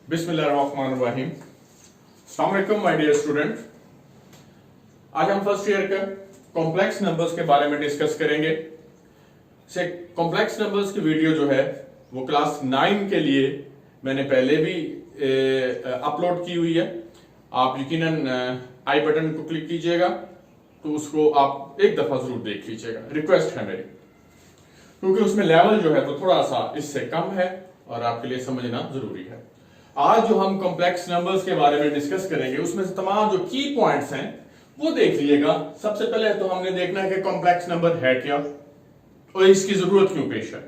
बिस्मिल्लाहिर्रहमानिर्रहीम। अस्सलाम वालेकुम माय डियर स्टूडेंट। आज हम फर्स्ट ईयर के कॉम्प्लेक्स नंबर्स के बारे में डिस्कस करेंगे। से कॉम्प्लेक्स नंबर्स की वीडियो जो है वो क्लास 9 के लिए मैंने पहले भी अपलोड की हुई है। आप यकीनन आई बटन को क्लिक कीजिएगा तो उसको आप एक दफा जरूर देख लीजिएगा, रिक्वेस्ट है मेरी, क्योंकि उसमें लेवल जो है वो थोड़ा सा इससे कम है और आपके लिए समझना जरूरी है। आज जो हम कॉम्प्लेक्स नंबर्स के बारे में डिस्कस करेंगे उसमें से तमाम जो की पॉइंट्स हैं वो देख लीजिएगा। सबसे पहले तो हमने देखना है कि कॉम्प्लेक्स नंबर है क्या और इसकी जरूरत क्यों पेश है।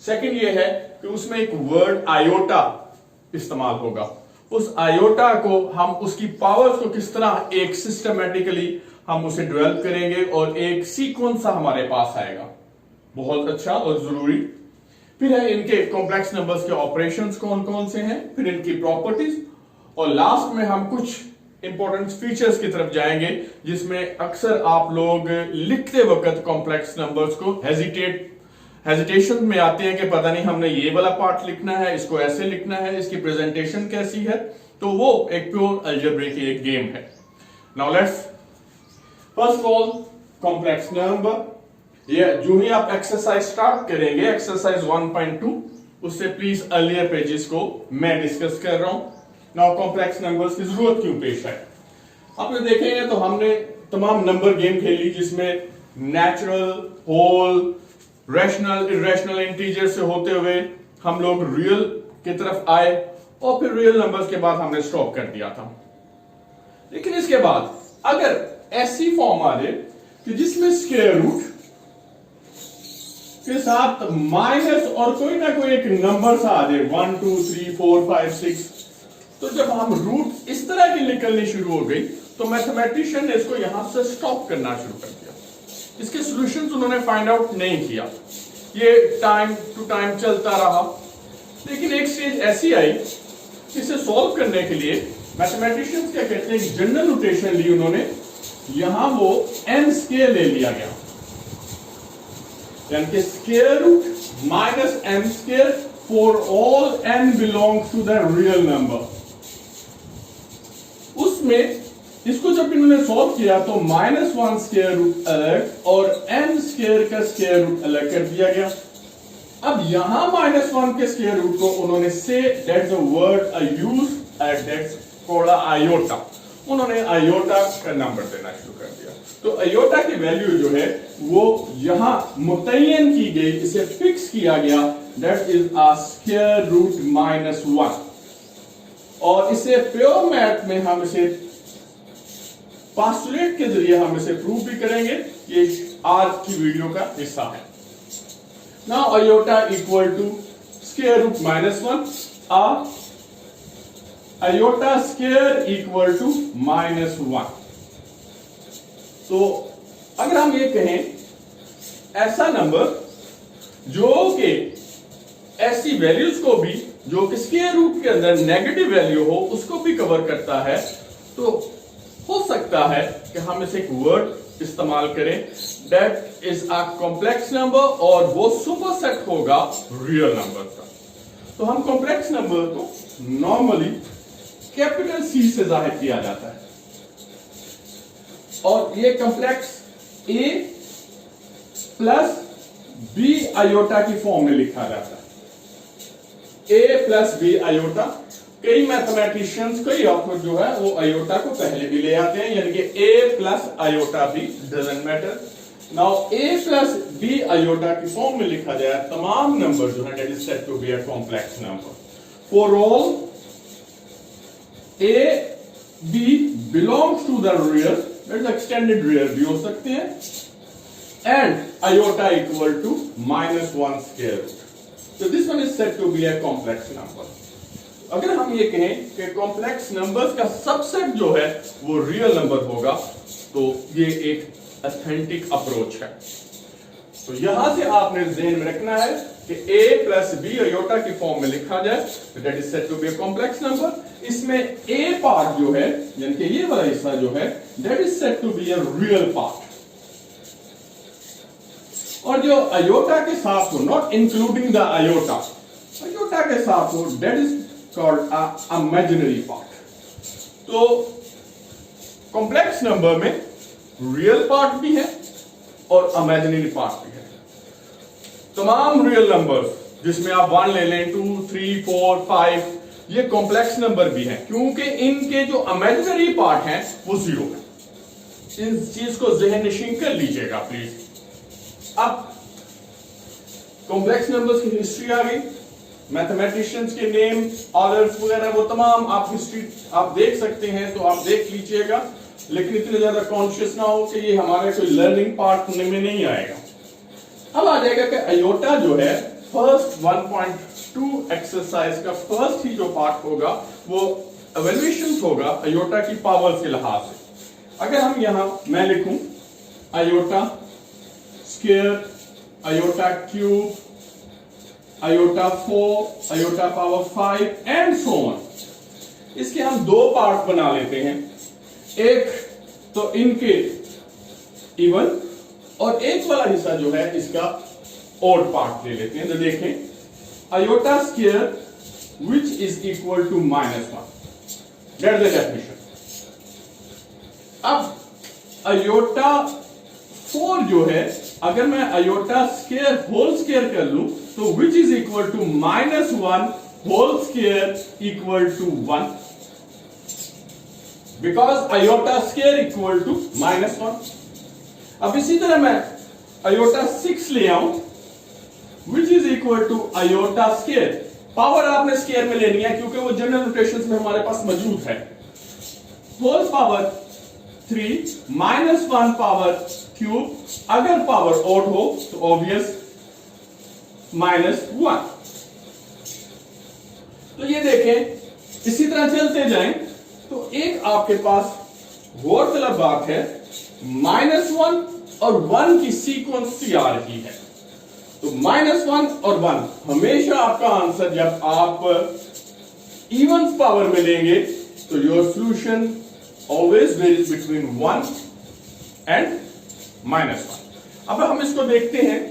सेकंड ये है कि उसमें एक वर्ड आयोटा इस्तेमाल होगा। उस आयोटा को हम उसकी पावर्स को किस तरह एक सिस्टमेटिकली हम उसे डेवलप करेंगे और एक सीक्वेंस सा हमारे पास आएगा, बहुत अच्छा और जरूरी। फिर है इनके कॉम्प्लेक्स नंबर्स के ऑपरेशंस कौन कौन से हैं, फिर इनकी प्रॉपर्टीज, और लास्ट में हम कुछ इंपॉर्टेंट फीचर्स की तरफ जाएंगे जिसमें अक्सर आप लोग लिखते वक्त कॉम्प्लेक्स नंबर्स को हेजिटेशन में आते हैं कि पता नहीं हमने ये वाला पार्ट लिखना है, इसको ऐसे लिखना है, इसकी प्रेजेंटेशन कैसी है। तो वो एक प्योर अलजेब्रा की एक गेम है। Now let's first of all complex number. ये जो ही आप एक्सरसाइज स्टार्ट करेंगे, एक्सरसाइज 1.2, उससे प्लीज अर्लियर पेजेस को मैं डिस्कस कर रहा हूं। नाउ कॉम्प्लेक्स नंबर्स की जरूरत क्यों पेश है, आपने देखेंगे तो हमने तमाम नंबर गेम खेली जिसमें natural, whole, rational, irrational integer से होते हुए हम लोग रियल की तरफ आए और फिर रियल नंबर्स के बाद हमने स्टॉप कर दिया था। लेकिन इसके बाद अगर ऐसी फॉर्म आ जाए कि जिसमें स्क्वायर रूट के साथ माइनस और कोई ना कोई एक नंबर सा आ जाए, 1 2 3 4 5 6, तो जब हम रूट इस तरह की निकलनी शुरू हो गई तो मैथमेटिशियन ने इसको यहां से स्टॉप करना शुरू कर दिया। इसके सॉल्यूशंस उन्होंने फाइंड आउट नहीं किया, ये टाइम टू टाइम चलता रहा। लेकिन एक स्टेज ऐसी आई इसे सॉल्व करने के लिए मैथमेटिशियंस क्या कहते हैं, जनरल नोटेशन ली उन्होंने, यहां वो n स्क्वायर ले लिया गया, यानी कि square root minus n square for all n belongs to the real number. उसमें इसको जब इन्होंने सॉल्व किया तो -1 स्क्वायर रूट अलग और n स्क्वायर का स्क्वायर रूट अलग कर दिया गया। अब यहां -1 के स्क्वायर रूट को उन्होंने से that's a word I use that's called iota, उन्होंने आयोटा का नंबर देना शुरू कर दिया। तो आयोटा की वैल्यू जो है वो यहां मुतय्यन की गई, इसे फिक्स किया गया, that is a square root -1। और इसे प्योर मैथ में हम इसे पास्टुलेट के जरिए हम इसे प्रूव भी करेंगे, ये आज की वीडियो का हिस्सा है। Now iota equal to square root -1, iota square equal to -1। तो अगर हम ये कहें ऐसा नंबर जो कि ऐसी वैल्यूज को भी जो कि स्क्वायर रूट के अंदर नेगेटिव वैल्यू हो उसको भी कवर करता है, तो हो सकता है कि हम इसे एक वर्ड इस्तेमाल करें, that is a complex number, और वो सुपरसेट होगा रियल नंबर का। तो हम कॉम्प्लेक्स नंबर को नॉर्मली कैपिटल C से जाहिर किया जाता है और ये complex A plus B iota की फॉर्म में लिखा जाता है। A प्लस B आयोटा, कई मैथमेटिशियंस, कई ऑथर जो है वो आयोटा को पहले भी ले आते हैं, यानी कि A प्लस आयोटा भी doesn't matter. Now A plus B iota की फॉर्म में लिखा जाए तमाम नंबर जो है that is said to be a complex number for all A B belongs to the real, that is extended real भी हो सकते हैं, and iota equal to -1 square root. So this one is said to be a complex number. अगर हम ये कहें कि complex numbers का सबसेट जो है वो रियल नंबर होगा तो ये एक ऑथेंटिक अप्रोच है। तो यहां से आपने ध्यान में रखना है कि A प्लस B आयोटा की फॉर्म में लिखा जाए, that is said to be a complex number. इसमें A पार्ट जो है यानी कि ये वाला हिस्सा जो है that is said to be a real part, और जो आयोटा के साथ हो, not including the iota, iota के साथ हो, that is called a imaginary part. तो कॉम्प्लेक्स नंबर में रियल पार्ट भी है और इमेजिनरी पार्ट भी है। तमाम रियल नंबर्स जिसमें आप 1 ले लें, 2, 3, 4, 5, ये कॉम्प्लेक्स नंबर भी हैं क्योंकि इनके जो इमेजिनरी पार्ट हैं वो 0 है। इस चीज को ज़हन नशीन कर लीजिएगा प्लीज। अब कॉम्प्लेक्स नंबर्स की हिस्ट्री आ गई, मैथमेटिशियंस के नेम, ऑर्डर्स वगैरह वो तमाम आप हिस्ट्री आप देख सकते हैं, तो आप देख लीजिएगा, लेकिन इतने ज्यादा कॉन्शियस ना हो कि ये हमारे कोई लर्निंग पार्ट में नहीं आएगा। अब आ जाएगा कि अयोटा जो है फर्स्ट 1.2 एक्सरसाइज का फर्स्ट ही जो पार्ट होगा वो एवेल्यूएशन होगा अयोटा की पावर के लिहाज से। अगर हम यहां मैं लिखूं iota square, iota cube, iota 4, iota power 5 and so on, इसके हम 2 पार्ट बना लेते हैं। एक तो इनके इवन और एक वाला हिस्सा जो है इसका ऑड पार्ट ले लेते हैं। तो देखें iota square which is equal to -1, that the definition. अब अयोटा 4 जो है अगर मैं अयोटा स्क्वायर होल स्क्वायर कर लूं तो which is equal to -1 whole square equal to 1, because iota square equal to -1। अब इसी तरह मैं अयोटा 6 ले आऊं which is equal to iota square, power आपने स्क्वायर में लेनी है क्योंकि वो जनरल नोटेशन में हमारे पास मौजूद है, होल पावर 3 -1 पावर क्यूब, अगर पावर ऑड हो तो ऑब्वियस -1। तो ये देखें इसी तरह चलते जाएं तो एक आपके पास गौरतलब बात है -1 और 1 की सीक्वेंस सी आ रही है। तो -1 और 1 हमेशा आपका आंसर जब आप इवन पावर में लेंगे तो your solution always varies between 1 and -1। अब हम इसको देखते हैं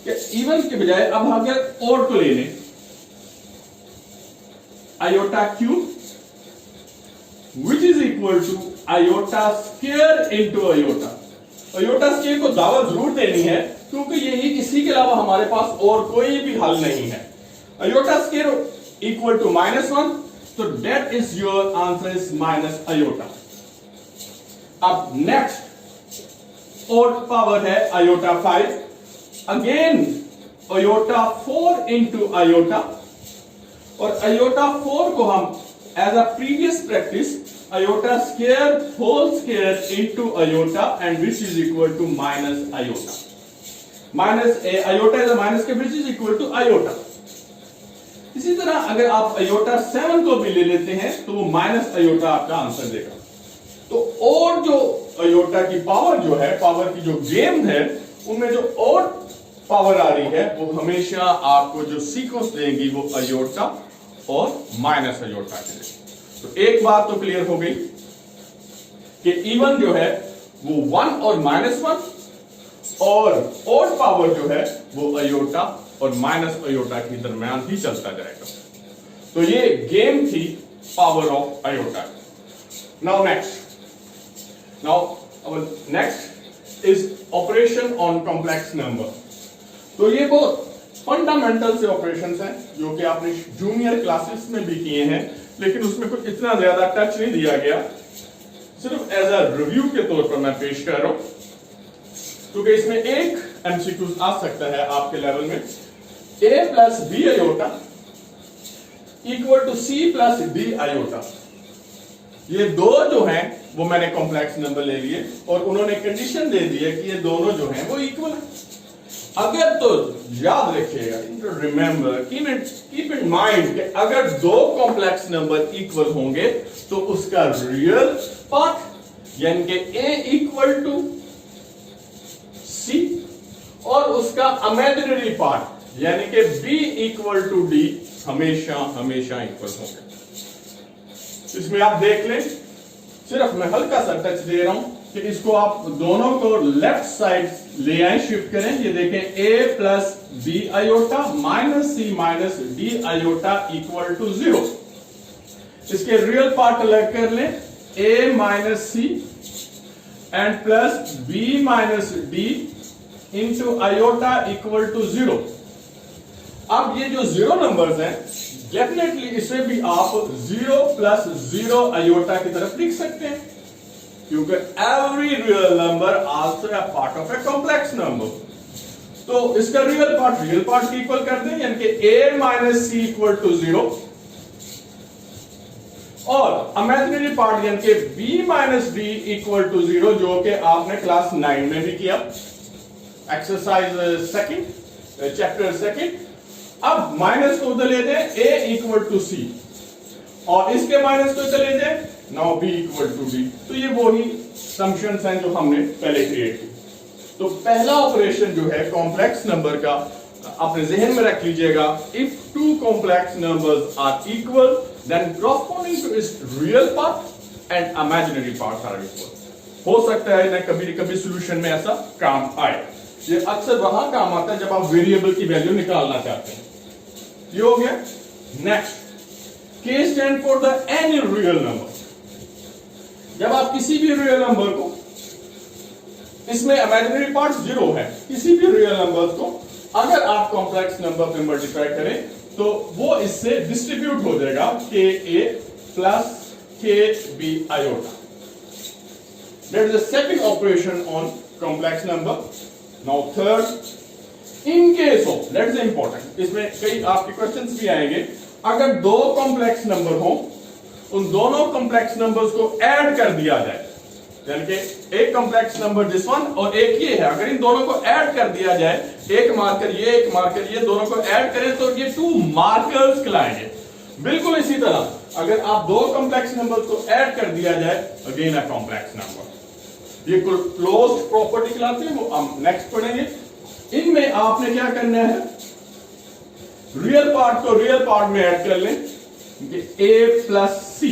कि इवन के बजाय अब अगर और को ले लें iota cube which is equal to iota square into iota. Iota square को दावत जरूर देनी है क्योंकि यही इसी के अलावा हमारे पास और कोई भी हल नहीं है। अयोटा स्क्वायर इक्वल टू -1, तो that is your answer is minus iota. अब नेक्स्ट और पावर है iota 5, again iota 4 into iota, और अयोटा 4 को हम as a previous practice iota square whole square into iota and which is equal to minus iota. Minus iota is minus के which is equal to iota. इसी तरह अगर आप aorta 7 को भी ले लेते हैं तो वो माइनस अयोटा आपका आंसर देगा। तो और जो अयोटा की पावर जो है, पावर की जो गेम है, उनमें जो और पावर आ रही है वो हमेशा आपको जो सीक्वेंस देंगी वो अयोटा और माइनस अयोटा के लिए। तो एक बात तो क्लियर हो गई कि इवन जो है वो 1 और -1, और ऑड पावर जो है वो अयोटा और माइनस अयोटा के दरमियान ही चलता जाएगा। तो ये गेम थी power of iota. Now next is operation on complex number. तो ये बहुत फंडामेंटल से ऑपरेशंस हैं जो कि आपने जूनियर क्लासेस में भी किए हैं, लेकिन उसमें कुछ इतना ज्यादा टच नहीं दिया गया, सिर्फ एज अ रिव्यू के तौर पर मैं पेश कर रहा हूं, क्योंकि इसमें एक एमसीक्यू आ सकता है आपके लेवल में। a plus B iota equal to C plus D iota, ये दो जो हैं वो मैंने कॉम्प्लेक्स नंबर ले लिए और उन्होंने कंडीशन दे दी है कि ये दोनों जो हैं वो इक्वल है। अगर तो याद रखिएगा, रिमेंबर, कीप इन माइंड कि अगर दो कॉम्प्लेक्स नंबर इक्वल होंगे तो उसका रियल पार्ट यानी कि a इक्वल टू c और उसका इमेजिनरी पार्ट यानी कि b इक्वल टू d हमेशा इक्वल होंगे। इसमें आप देख लें, सिर्फ मैं हल्का सा टच दे रहा हूं कि इसको आप दोनों को लेफ्ट साइड ले आए, शिफ्ट करें। ये देखें a plus B iota minus C minus D iota equal to 0। इसके रियल पार्ट अलग कर लें, a minus C and plus b minus D into iota equal to 0। अब ये जो 0 नंबर्स हैं, डेफिनेटली इसे भी आप 0 प्लस 0 आयोटा की तरफ लिख सकते हैं, क्योंकि every real number also a part of a complex number. तो इसका रियल पार्ट की इक्वल कर दें, यानी कि a minus C equal to 0, और इमेजिनरी पार्ट यानी कि b minus D equal to 0, जो कि आपने क्लास 9 में भी किया, एक्सरसाइज सेकंड चैप्टर सेकंड। अब माइनस को उधर ले जाए, a इक्वल टू सी, और इसके माइनस को इधर ले जाए, now b equal to D. तो ये वही समेशंस हैं जो हमने पहले क्रिएट की। तो पहला ऑपरेशन जो है कॉम्प्लेक्स नंबर का, अपने जहन में रख लीजिएगा, if two complex numbers are equal then corresponding to its real part and imaginary part are equal. हो सकता है ना कभी कभी सॉल्यूशन में ऐसा काम आए। ये अक्सर वहां काम आता है जब आप वेरिएबल की वैल्यू निकालना चाहते हैं। ये हो गया। Next, K stand for the any real number. जब आप किसी भी रियल नंबर को, इसमें इमेजिनरी पार्ट 0 है, किसी भी रियल नंबर को अगर आप कॉम्प्लेक्स नंबर पे मल्टीप्लाई करें तो वो इससे डिस्ट्रीब्यूट हो जाएगा, KA plus KB iota. That is the second operation on complex number. Now third, in case of, that is important, इसमें कई आपके क्वेश्चंस भी आएंगे, अगर दो कॉम्प्लेक्स नंबर हो, उन दोनों कॉम्प्लेक्स नंबर्स को ऐड कर दिया जाए, यानी कि एक कॉम्प्लेक्स नंबर दिस वन और एक ये है, अगर इन दोनों को ऐड कर दिया जाए, एक मार्कर ये एक मार्कर ये, दोनों को ऐड करें तो ये 2 मार्कर्स कहलाएंगे। बिल्कुल इसी तरह अगर आप दो कॉम्प्लेक्स नंबर्स को ऐड कर दिया जाए, अगेन अ कॉम्प्लेक्स नंबर। ये क्लोज्ड प्रॉपर्टी कहलाती है, वो हम नेक्स्ट पढ़ेंगे। इनमें आपने क्या करना है, रियल पार्ट को रियल पार्ट में ऐड कर लें, a प्लस सी,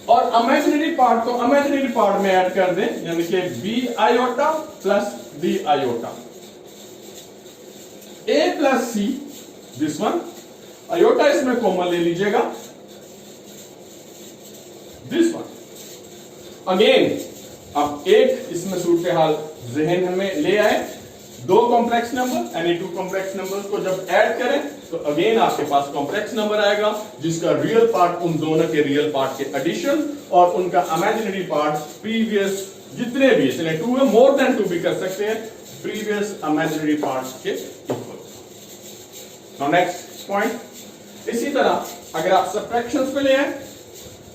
और इमेजिनरी पार्ट को इमेजिनरी पार्ट में ऐड कर दें, यानी कि b iota plus d iota. a plus see this one, iota इसमें कॉमन ले लीजिएगा, दिस वन। अगेन अब एक इसमें सूरत हाल जहन में ले आए, दो कॉम्प्लेक्स नंबर यानी 2 कॉम्प्लेक्स नंबर्स को जब ऐड करें तो अगेन आपके पास कॉम्प्लेक्स नंबर आएगा, जिसका रियल पार्ट उन दोनों के रियल पार्ट के एडिशन और उनका इमेजिनरी पार्ट प्रीवियस जितने भी, इसलिए 2 है, मोर देन 2 भी कर सकते हैं, प्रीवियस इमेजिनरी पार्ट्स के इक्वल। नाउ नेक्स्ट पॉइंट, इसी तरह अगर आप सबट्रैक्शंस पे ले आए,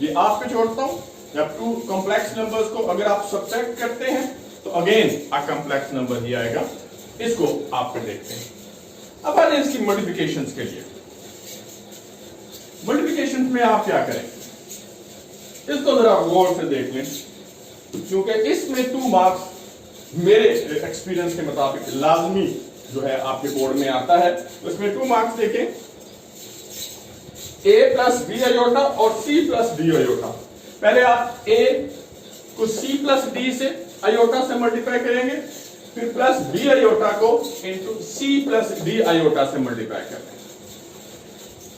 ये आप पे छोड़ता हूं, जब 2 कॉम्प्लेक्स नंबर्स को अगर आप सबट्रैक्ट करते हैं तो अगेन अ कॉम्प्लेक्स नंबर ही आएगा। इसको आप पे देखते हैं। अब आ जाए इसकी मल्टीप्लिकेशंस के लिए। मल्टीप्लिकेशंस में आप क्या करें, इसको जरा गौर से देख लें, क्योंकि इसमें 2 मार्क्स मेरे एक्सपीरियंस के मुताबिक लाजमी जो है आपके बोर्ड में आता है। तो इसमें 2 मार्क्स देखें, a प्लस बी आयोटा और c प्लस डी आयोटा। पहले आप a को c प्लस डी से आयोटा से मल्टीप्लाई करेंगे, फिर प्लस बी आयोटा को into c plus D iota से मल्टीप्लाई करें।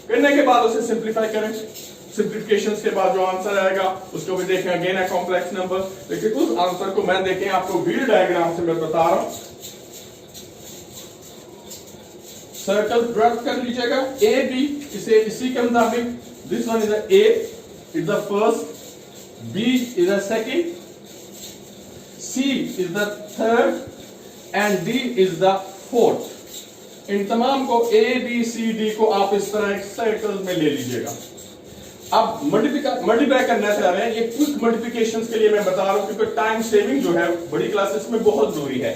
करने के बाद उसे सिंप्लीफाई करें, सिंप्लीफिकेशंस के बाद जो आंसर आएगा उसको भी देखें, अगेन है कॉम्प्लेक्स नंबर। लेकिन उस आंसर को मैं देखें आपको व्हील डायग्राम से मैं बता रहा हूं, सर्कल ड्रा कर लीजिएगा, ए बी, इसे इसी के मुताबिक, this one is A, is the first, B is the second, C is the third and D is the fourth. इन तमाम को ए बी सी डी को आप इस तरह एक सर्कल में ले लीजिएगा। अब मल्टीप्लाई करना चाह रहे हैं, ये क्विक मल्टीप्लिकेशंस के लिए मैं बता रहा हूं, क्योंकि टाइम सेविंग जो है बड़ी क्लासेस में बहुत जरूरी है।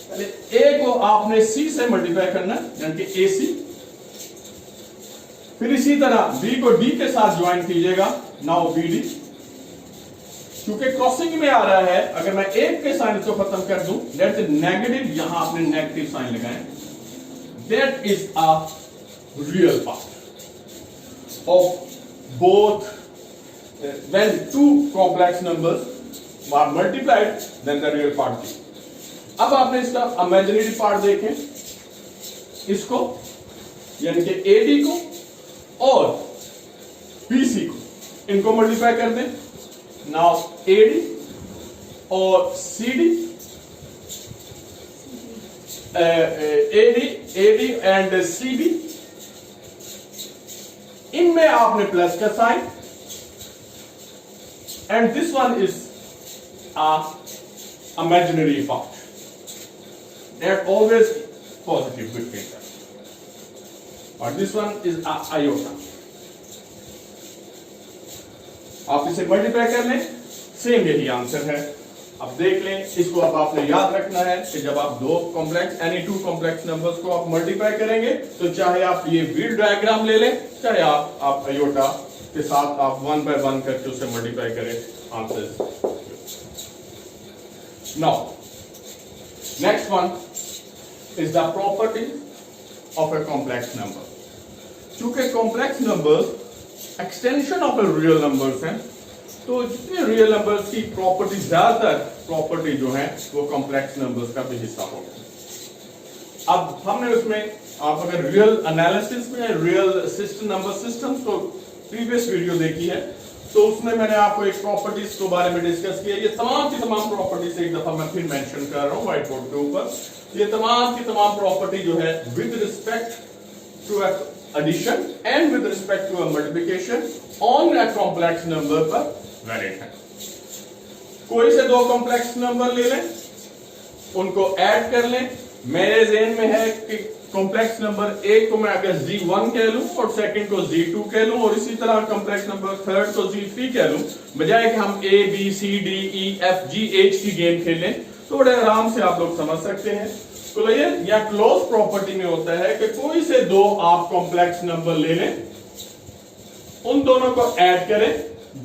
पहले a को आपने c से मल्टीप्लाई करना, यानी कि ac, फिर इसी तरह b को d के साथ ज्वाइन कीजिएगा, नाउ bd। क्योंकि क्रॉसिंग में आ रहा है, अगर मैं एक के साइन को खत्म कर दूं, दैट इज नेगेटिव, यहां आपने नेगेटिव साइन लगाए, that is a real part of both when 2 complex numbers multiplied then the real part थी। अब आपने इसका इमेजिनरी पार्ट देखें, इसको यानी कि एडी को और बीसी को, इनको मल्टीप्लाई कर दें। नाउ एडी और सीडी, एडी एंड सीबी, इनमें आपने प्लस का sign, and this one is imaginary part. They're always positive between them. But this one is iota. आप इसे मल्टीप्लाई कर लें, सेम यही आंसर है। अब देख लें, इसको अब आपने याद रखना है कि जब आप दो complex any two complex numbers को आप मल्टीप्लाई करेंगे तो चाहे आप ये व्हील डायग्राम ले लें, चाहे आप आयोटा के साथ आप 1 by 1 करके उसे मल्टीप्लाई करें, answer. Now, next one is the property of a complex number. चूंकि complex numbers extension of a real numbers हैं, तो जितने real numbers की property, ज्यादातर property जो है वो complex numbers का भी हिस्सा होगा। अब हमने उसमें, आप अगर real analysis में real system number systems तो previous video देखी है, तो उसमें मैंने आपको एक प्रॉपर्टीज के बारे में डिस्कस किया। ये तमाम की तमाम प्रॉपर्टीज एक दफा मैं फिर मेंशन कर रहा हूं व्हाइट बोर्ड के ऊपर। ये तमाम की तमाम प्रॉपर्टी जो है with respect to addition and with respect to multiplication on a complex number पर वैलिड है। कोई से दो कॉम्प्लेक्स नंबर ले लें, उनको ऐड कर लें। मेरे ज़हन में है कि कॉम्प्लेक्स नंबर एक को मैं अगर Z1 कह लूं और सेकंड को Z2 कह लूं और इसी तरह कॉम्प्लेक्स नंबर थर्ड को Z3 कह लूं, बजाय कि हम A B C D E F G H की गेम खेलें, तो बड़े आराम से आप लोग समझ सकते हैं। तो ये या क्लोज प्रॉपर्टी में होता है कि कोई से दो आप कॉम्प्लेक्स नंबर ले लें, उन दोनों को ऐड करें,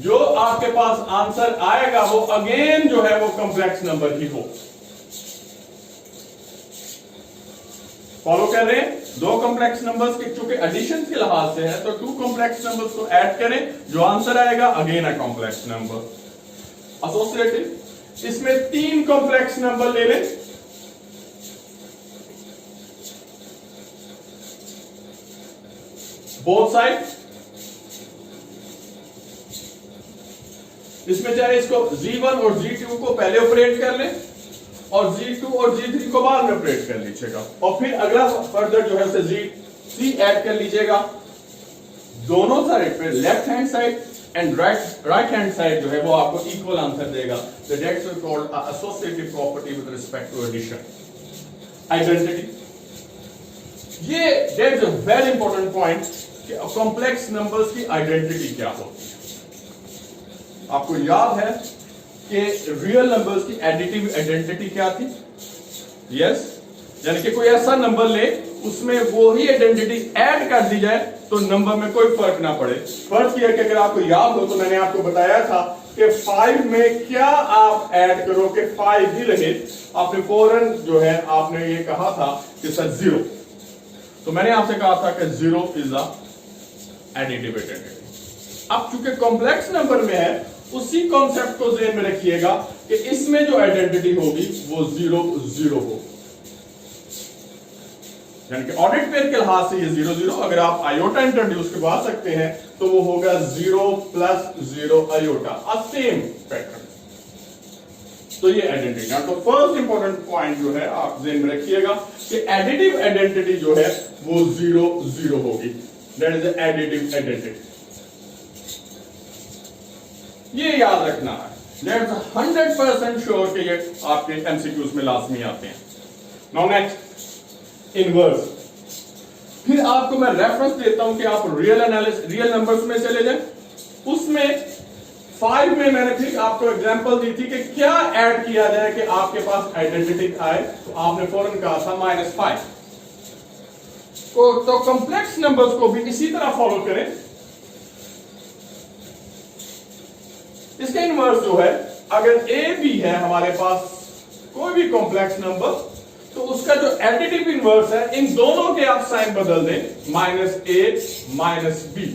जो आपके पास आंसर आएगा वो अगेन जो है वो कॉम्प्लेक्स नंबर ही हो। फॉलो कर रहे हैं? दो कॉम्प्लेक्स नंबर्स के चूंकि एडिशन के लिहाज से है, तो टू कॉम्प्लेक्स नंबर्स को ऐड करें, जो आंसर आएगा again a complex number. Associative, इसमें तीन कॉम्प्लेक्स नंबर ले लें, बोथ साइड। इसमें चाहे इसको Z1 और Z2 को पहले ऑपरेट कर लें और Z2 और Z3 को बाद में ऑपरेट कर लीजिएगा, और फिर अगला फर्दर जो है उसे Z3 ऐड कर लीजिएगा। दोनों साइड पे left hand side and right hand side जो है वो आपको इक्वल आंसर देगा। So that's called associative property with respect to addition. Identity, ये that's a very important point कि कॉम्प्लेक्स नंबर्स की आइडेंटिटी क्या होती है। आपको याद है कि रियल नंबर्स की एडिटिव आइडेंटिटी क्या थी? यस, यानी कि कोई ऐसा नंबर ले उसमें वो ही आइडेंटिटी ऐड कर दी जाए तो नंबर में कोई फर्क ना पड़े। फर्क यह कि अगर आपको याद हो तो मैंने आपको बताया था कि 5 में क्या आप ऐड करो कि 5 ही रहे, आपने फौरन जो है आपने ये कहा था कि सर 0, तो मैंने आपसे कहा था कि 0 इज द एडिटिव आइडेंटिटी। अब चूंकि कॉम्प्लेक्स नंबर में है, उसी कॉन्सेप्ट को ध्यान में रखिएगा कि इसमें जो आइडेंटिटी होगी वो 0 0 होगी, यानी कि ऑडिट पेयर के लिहाज से ये 0 0। अगर आप आयोटा इंट्रोड्यूस करवा सकते हैं तो वो होगा 0 + 0 आयोटा, अ सेम पैटर्न। तो ये आइडेंटिटी। तो फर्स्ट इंपॉर्टेंट पॉइंट जो है आप ध्यान में रखिएगा कि एडिटिव आइडेंटिटी जो है वो 0 0 होगी। दैट इज एडिटिव आइडेंटिटी, ये याद रखना है। दैट्स 100% श्योर कि ये आपके एमसीक्यूज में लाजमी आते हैं। Now next, inverse. फिर आपको मैं रेफरेंस देता हूं कि आप रियल नंबर्स में चले जाएं। उसमें 5 में मैंने फिर आपको एग्जांपल दी थी कि क्या ऐड किया जाए कि आपके पास आइडेंटिटी आए, तो आपने फौरन कहा था -5। तो कॉम्प्लेक्स नंबर्स को भी इसी तरह फॉलो करें। इसका इनवर्स जो है, अगर ए बी है हमारे पास कोई भी कॉम्प्लेक्स नंबर, तो उसका जो एडिटिव इनवर्स है, इन दोनों के आप साइन बदल दें, -a - b,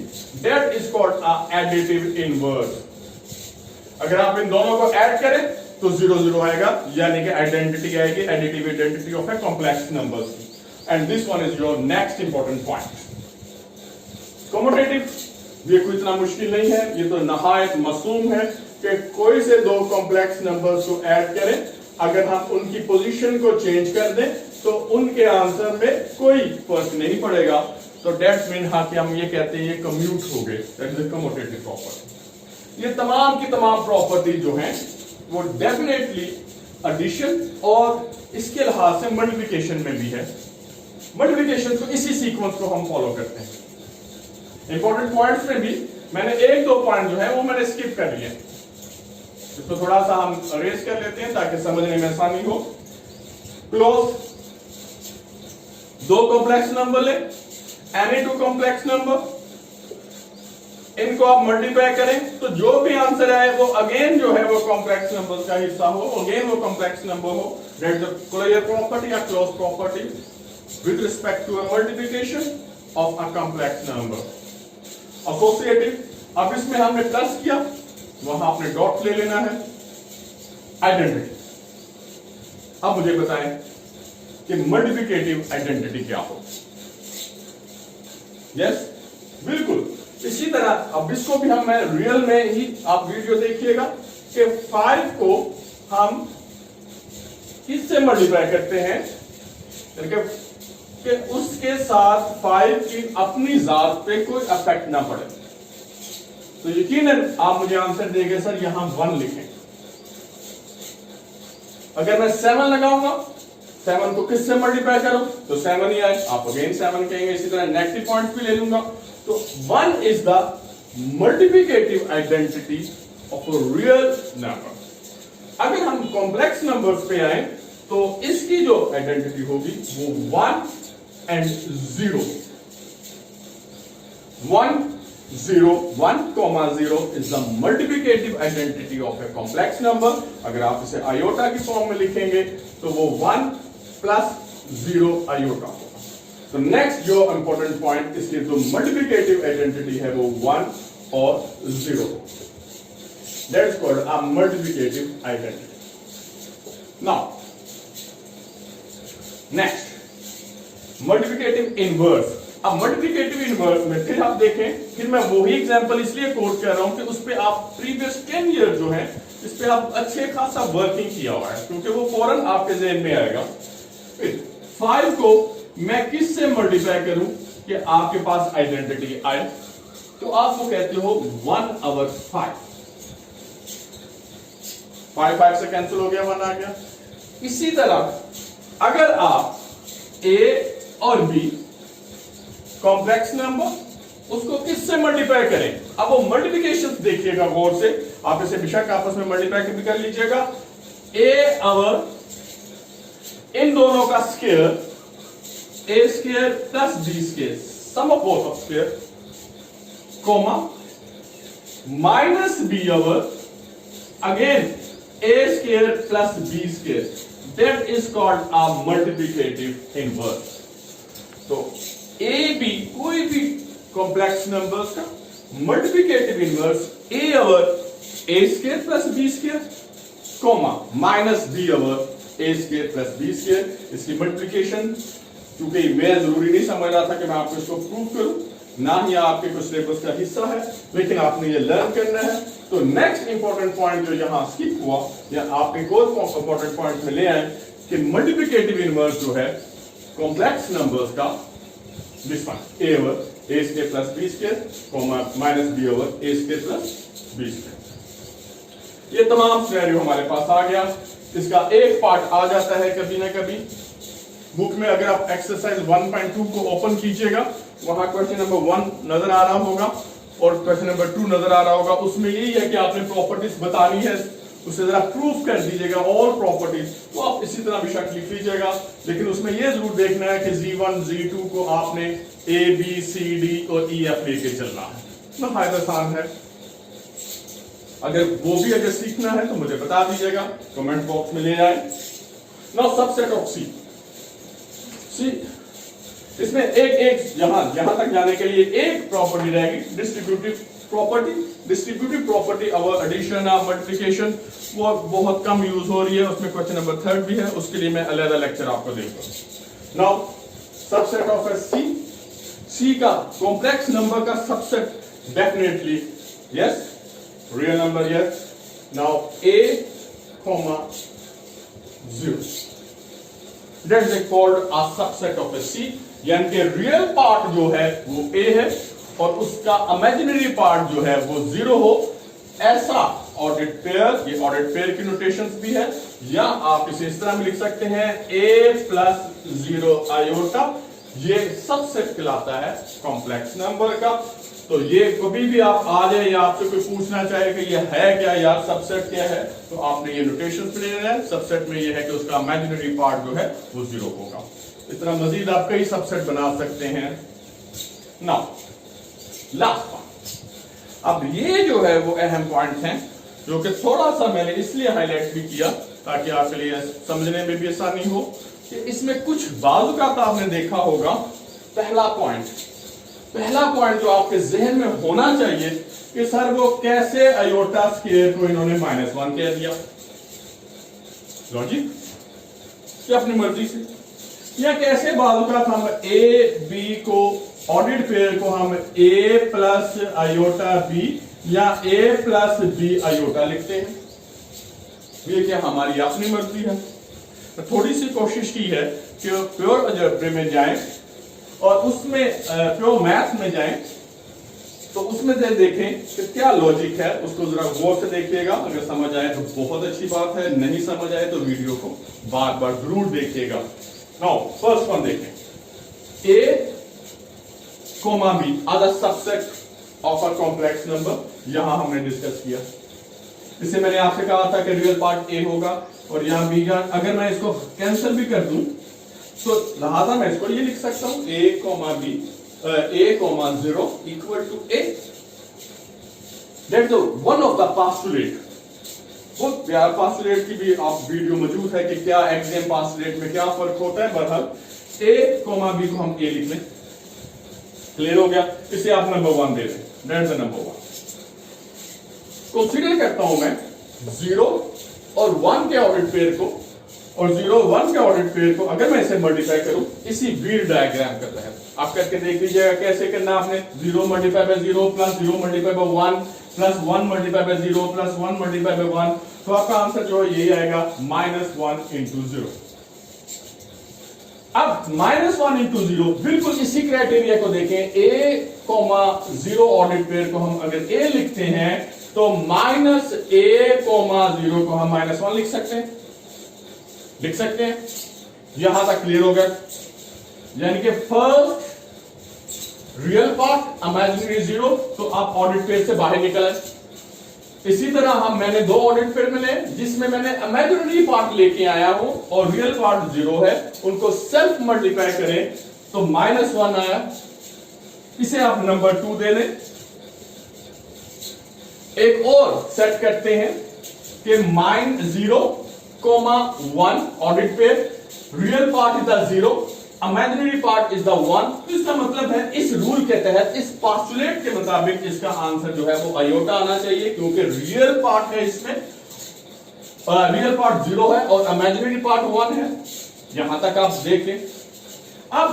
that is called a additive inverse. अगर आप इन दोनों को ऐड करें तो 0 0 आएगा, यानी कि आइडेंटिटी आएगी, additive identity of a complex numbers. And this one is your next important point. Commutative, ये कोई इतना मुश्किल नहीं है, ये तो नहायत मासूम है कि कोई से दो कॉम्प्लेक्स नंबर्स को ऐड करें, अगर हम उनकी पोजीशन को चेंज कर दें तो उनके आंसर में कोई फर्क नहीं पड़ेगा। तो डेट्स मीन हाँ कि हम ये कहते हैं ये कम्यूट हो गए, that is a commutative property. ये तमाम की तमाम प्रॉपर्टी जो हैं वो डेफिनेटली एडिशन और इसके लिहाज से मल्टीप्लिकेशन में भी है। मल्टीप्लिकेशन को इसी सीक्वेंस को हम फॉलो करते हैं। इंपॉर्टेंट पॉइंट्स में भी मैंने एक दो पॉइंट जो है वो मैंने स्किप कर लिए, इसको थोड़ा सा हम अरेज कर लेते हैं ताकि समझने में आसानी हो। क्लोज, दो कॉम्प्लेक्स नंबर ले, एनी टू कॉम्प्लेक्स नंबर, इनको आप मल्टीप्लाई करें तो जो भी आंसर आए वो अगेन जो है वो कॉम्प्लेक्स नंबर का हिस्सा हो, अगेन वो कॉम्प्लेक्स नंबर हो। That is the closure property या close property with respect to a multiplication of a complex number. Associative, अब इसमें हमने प्लस किया, वहां आपने डॉट ले लेना है। आइडेंटिटी, अब मुझे बताएं कि मल्टीप्लिकेटिव आइडेंटिटी क्या हो। यस, बिल्कुल इसी तरह अब इसको भी हम रियल में ही, आप वीडियो देखिएगा कि 5 को हम किससे मल्टीप्लाई करते हैं कि उसके साथ 5 की अपनी जात पे कोई इफेक्ट ना पड़े। तो यकीनन आप मुझे आंसर देंगे सर यहां 1 लिखें। अगर मैं 7 लगाऊंगा, 7 को किससे मल्टीप्लाई करूं तो 7 ही आए, आप अगेन 7 कहेंगे। इसी तरह नेगेटिव पॉइंट भी ले लूंगा तो 1 is the multiplicative identity of a real number. अगर हम कॉम्प्लेक्स नंबर्स पे आए तो इसकी जो आइडेंटिटी होगी वो 1 and 0, 1 0 1, 0 is the multiplicative identity of a complex number। अगर आप इसे आयोटा की फॉर्म में लिखेंगे तो वो 1 plus 0 आयोटा होगा। तो नेक्स्ट जो इंपॉर्टेंट पॉइंट, इसकी जो मल्टीप्लिकेटिव आइडेंटिटी है वो 1 और 0, that is called a multiplicative identity. Now next multiplicative inverse. अब मल्टीप्लिकेटिव इनवर्स में फिर आप देखें, फिर मैं वही एग्जांपल इसलिए कोट कर रहा हूं कि उस पे आप प्रीवियस 10 ईयर जो है इस पे आप अच्छे खासा वर्किंग किया हुआ है, क्योंकि वो फौरन आपके ज़हन में आएगा। फिर 5 को मैं किससे मल्टीप्लाई करूं कि आपके पास आइडेंटिटी आए, तो आप वो कहते हो 1 over 5, 5 से कैंसिल हो गया, 1 आ गया। इसी तरह अगर आप A और B कॉम्प्लेक्स नंबर उसको किससे मल्टीप्लाई करें, अब वो मल्टीप्लिकेशन देखिएगा गौर से, आप इसे बेशक आपस में मल्टीप्लाई भी कर लीजिएगा। A और इन दोनों का square A square plus B square, sum of both of square, comma minus B और again A square plus B square, that is called a multiplicative inverse. तो A B कोई भी कॉम्प्लेक्स नंबर्स का multiplicative inverse A और A square plus B square, comma minus B और A square plus B square. इसकी multiplication क्योंकि मैं जरूरी नहीं समझ रहा था कि मैं आपको इसको प्रूव करूं, ना ही आपके कुछ सिलेबस का हिस्सा है, लेकिन आपने ये लर्न करना है। तो नेक्स्ट इंपॉर्टेंट पॉइंट जो यहां स्किप हुआ या आप एक और इंपॉर्टेंट पॉइंट में ले आए कि मल्टीप्लिकेटिव इनवर्स जो है कॉम्प्लेक्स नंबर्स का, this one A over A square plus B square, comma minus B over A square plus B square. ये तमाम सिनेरियो हमारे पास आ गया। इसका एक पार्ट आ जाता है कभी ना कभी बुक में। अगर आप एक्सरसाइज 1.2 को ओपन कीजिएगा, वहां क्वेश्चन नंबर 1 नजर आ रहा होगा और क्वेश्चन नंबर 2 नजर आ रहा होगा। उसमें यही है कि आपने प्रॉपर्टीज बतानी है, उसे जरा प्रूफ कर दीजिएगा ऑल प्रॉपर्टीज। तो आप इसी तरह बेशक लिख लीजिएगा, लेकिन उसमें यह जरूर देखना है कि G1 G2 को आपने A B C D और E F लेके चलना है। नहायत आसान है। अगर वो भी अगर सीखना है तो मुझे बता दीजिएगा, कमेंट बॉक्स में ले आए। नाउ सबसेट ऑफ C इसमें एक यहां तक जाने के लिए एक प्रॉपर्टी रहेगी, डिस्ट्रीब्यूटिव प्रॉपर्टी और एडिशन और मल्टीप्लिकेशन, वो बहुत कम यूज हो रही है, उसमें क्वेश्चन नंबर 3 भी है, उसके लिए मैं अलग लेक्चर आपको देता हूं। नाउ सबसेट ऑफ ए सी का कॉम्प्लेक्स नंबर का subset definitely yes, real number yes. Now a, 0 that is called a subset of a C, यानी कि रियल पार्ट जो है वो A है और उसका इमेजिनरी पार्ट जो है वो 0 हो, ऐसा ऑर्डर्ड पेयर, ये ऑर्डर्ड पेयर की नोटेशंस भी है, या आप इसे इस तरह भी लिख सकते हैं A + 0 आयोटा, ये सबसेट कहलाता है कॉम्प्लेक्स नंबर का। तो ये कभी भी आप आ जाए या आपसे कोई पूछना चाहे कि ये है क्या यार, सबसेट क्या है, तो आपने ये नोटेशन ले लेना है। सबसेट में ये है कि उसका इमेजिनरी पार्ट जो है वो 0 होगा। इस तरह मजीद आप कई सबसेट बना सकते हैं। नाउ लास्ट पॉइंट, अब ये जो है वो अहम पॉइंट्स हैं जो कि थोड़ा सा मैंने इसलिए हाईलाइट भी किया ताकि आपके लिए समझने में भी आसानी हो कि इसमें कुछ बाजू का आपने देखा होगा। पहला पॉइंट जो आपके जहन में होना चाहिए कि सर वो कैसे आयोटा स्क्वायर को इन्होंने -1 कह दिया, लॉजिक क्या अपनी मर्जी से, या कैसे बाजुकात हम ए बी को ऑर्डर्ड पेयर को हम a + आयोटा b या a + b आयोटा लिखते हैं, ये क्या हमारी अपनी मर्जी है। तो थोड़ी सी कोशिश की है कि प्योर अलजेब्रा में जाएं और उसमें प्योर मैथ में जाएं, तो उसमें से देखें कि क्या लॉजिक है, उसको जरा गौर से देखिएगा। अगर समझ आए तो बहुत अच्छी बात है, नहीं समझ आए तो वीडियो को बार बार जरूर देखिएगा। नाउ फर्स्ट वन देखें, a, b are the subset of a complex number, यहां हमने डिस्कस किया। इससे मैंने आपसे कहा था कि रियल पार्ट a होगा और यहां b, अगर मैं इसको कैंसिल भी कर दूं तो लिहाजा मैं इसको ये लिख सकता हूं a, b, a, 0 equal to a। That's the one of the postulate। वो प्यार postulate की भी आप वीडियो मौजूद है कि क्या एग्जाम postulate में क्या फर्क होता है। बहरहाल a, b को हम a लिख लें, क्लियर हो गया। इसे आप नंबर 1 दे दें, that's the number 1। कंसीडर करता हूं मैं 0 और 1 के ऑर्डर्ड पेयर को, और 0 1 के ऑर्डर्ड पेयर को अगर मैं इसे मल्टीप्लाई करूं इसी व्हील डायग्राम का तहत, आप करके देख लीजिएगा कैसे करना। आपने 0 × 0 + 0 × 1 + 1 × 0 + 1 × 1, तो आपका आंसर जो है यही आएगा -1 × 0। अब -1 × 0 बिल्कुल इसी क्राइटेरिया को देखें, a, 0 ऑर्डर्ड पेयर को हम अगर a लिखते हैं तो -a, 0 को हम -1 लिख सकते हैं। यहां तक क्लियर हो गया, यानी कि फर्स्ट रियल पार्ट इमेजिनरी 0, तो आप ऑर्डर्ड पेयर से बाहर निकल आए। इसी तरह मैंने 2 ऑर्डर्ड पेयर मिले जिसमें मैंने इमेजिनरी पार्ट लेके आया हूं और रियल पार्ट 0 है, उनको सेल्फ मल्टीप्लाई करें तो -1 आया, इसे आप नंबर 2 दे दें। एक और सेट करते हैं कि -0, 1 ordered pair, real part is the 0, imaginary part is the 1। तो इसका मतलब है इस रूल के तहत, इस पोस्टुलेट के मुताबिक इसका आंसर जो है वो आयोटा आना चाहिए, क्योंकि रियल पार्ट है इसमें, रियल पार्ट 0 है और इमेजिनरी पार्ट 1 है। यहां तक आप देखें। अब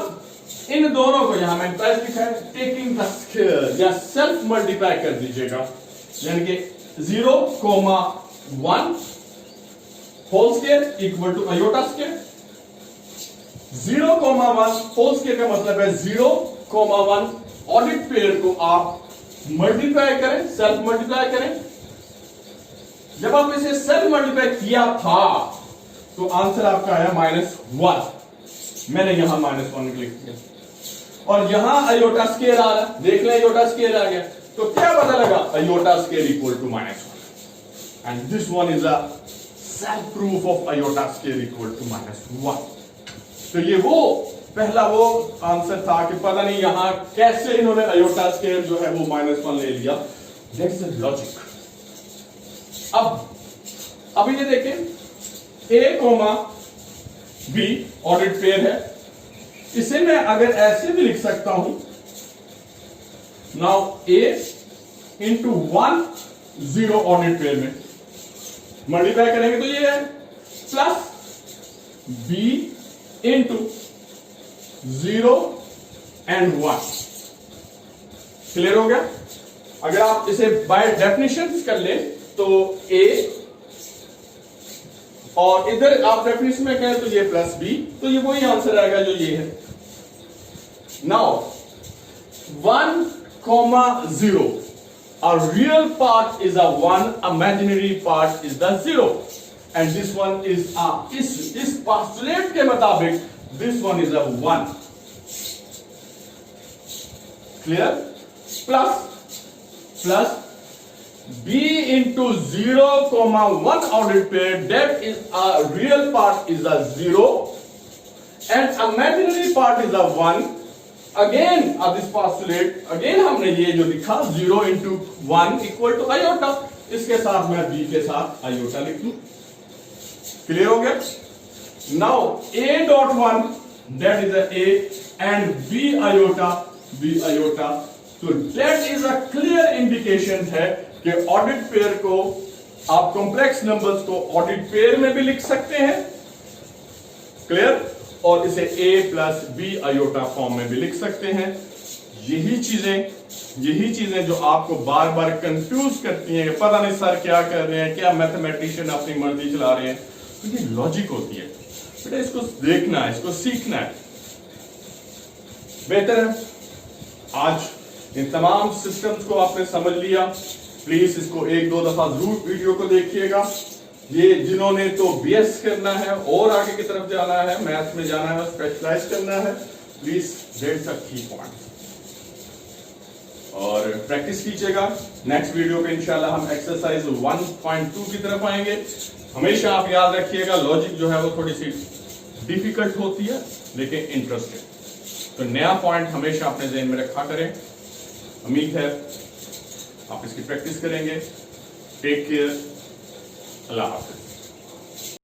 इन दोनों को यहां मैंने प्लस लिखा है, टेकिंग द स्क्वायर या सेल्फ मल्टीप्लाई कर दीजिएगा, यानी कि 0, 1 whole square equal to iota square. 0, 1 whole square का मतलब है 0, 1 ऑर्डर्ड पेयर को आप मल्टीप्लाई करें, सेल्फ मल्टीप्लाई करें। जब आप इसे सेल्फ मल्टीप्लाई किया था तो आंसर आपका आया -1, मैंने यहां -1 क्लिक किया और यहां आयोटा स्क्वायर आ रहा है, देख लें आयोटा स्क्वायर आ गया, तो क्या पता लगा, iota square equal to -1, and this one is a self proof of iota square equal to -1। तो ये वो पहला वो आंसर था कि पता नहीं यहां कैसे इन्होंने आयोटा स्क्वायर जो है वो -1 ले लिया। That's the logic. अब ये देखें, a, b ऑर्डर्ड पेयर है, इसे मैं अगर ऐसे भी लिख सकता हूं, now a into 1 0 ordinate pair में मल्टीप्लाई करेंगे तो ये है plus b into 0 and 1। Clear हो गया? अगर आप इसे बाय डेफिनेशन कर ले तो a, और इधर आप डेफिनेशन में कहें तो ये प्लस b, तो ये वही आंसर आएगा जो ये है। Now 1, 0, a real part is a 1, imaginary part is the 0, and this one is a इस postulate के मुताबिक this one is a 1। Clear? Plus b into 0, 1 ordered pair, that is a real part is a 0 and imaginary part is a 1। Again अब इस postulate again हमने ये जो लिखा 0 into 1 equal to iota, इसके साथ मैं b के साथ आयोटा लिख लूं। क्लियर हो गया? Now a dot 1 that is a and b iota, तो that is a clear indication है कि ऑर्डिड पेयर को आप कॉम्प्लेक्स नंबर्स को ऑर्डिड पेयर में भी लिख सकते हैं। क्लियर? और इसे a plus b iota form में भी लिख सकते हैं। यही चीजें जो आपको बार बार कंफ्यूज करती हैं, पता नहीं सर क्या कर रहे हैं, क्या मैथमेटिशियन अपनी मर्जी चला रहे हैं, तो ये लॉजिक होती है बेटा, इसको देखना है, इसको सीखना है। बेहतर है आज इन तमाम सिस्टम्स को आपने समझ लिया। प्लीज इसको 1-2 दफा जरूर वीडियो को देखिएगा। ये जिन्होंने तो बीएस करना है और आगे की तरफ जाना है, मैथ्स में जाना है, स्पेशलाइज करना है, प्लीज दैट्स अ की पॉइंट, और प्रैक्टिस कीजिएगा। नेक्स्ट वीडियो में इंशाल्लाह हम एक्सरसाइज 1.2 की तरफ आएंगे। हमेशा आप याद रखिएगा लॉजिक जो है वो थोड़ी सी डिफिकल्ट होती है लेकिन इंटरेस्टिंग, तो नया पॉइंट हमेशा अपने ज़हन में रखा करें। उम्मीद है आप इसकी प्रैक्टिस करेंगे। टेक केयर, अल्लाह हाफिज।